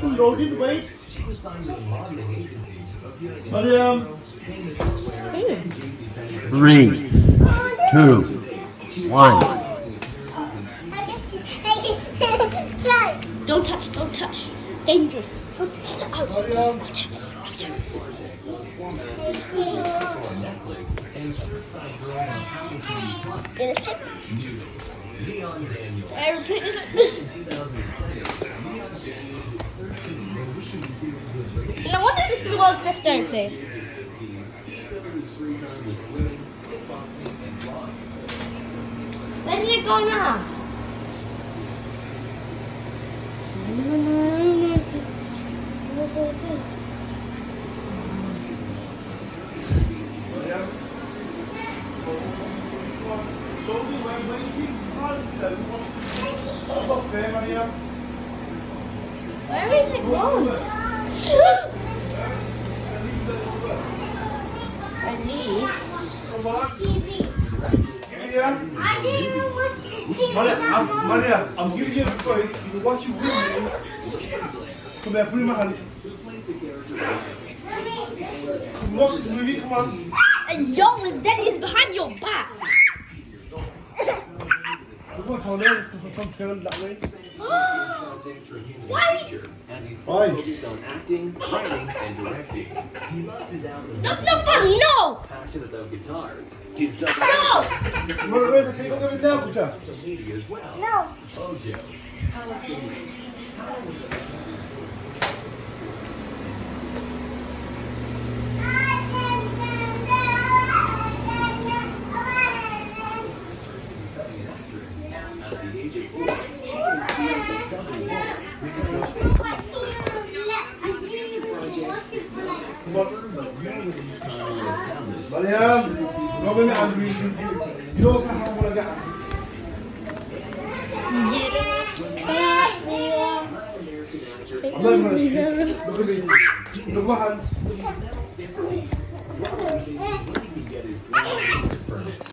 Loaded, wait. Mariam. 3, 2, 1. Don't touch, don't touch. Dangerous. Don't touch. Ouch. Mariam. Ouch. Aeroplane is No wonder this is the world's best airplane. Where did it go now? Where is it gone? Maria, I'm giving you a choice. You can watch your video. Come here, put it in my hand. Watch this movie, come on. And your daddy is behind your back. Come on, Tony, it's turn that way. Why? Why? Focused on acting, writing, and directing. He loves to dabble That's not fun, no! passionate about guitars. He's done No! Where can you go there now, Peter? social media as well. No! Ojo. At the age of 4, she can double Mariam, go with me and read. You know how I'm going to get. I'm not going to speak. Look at me. Look at my hands.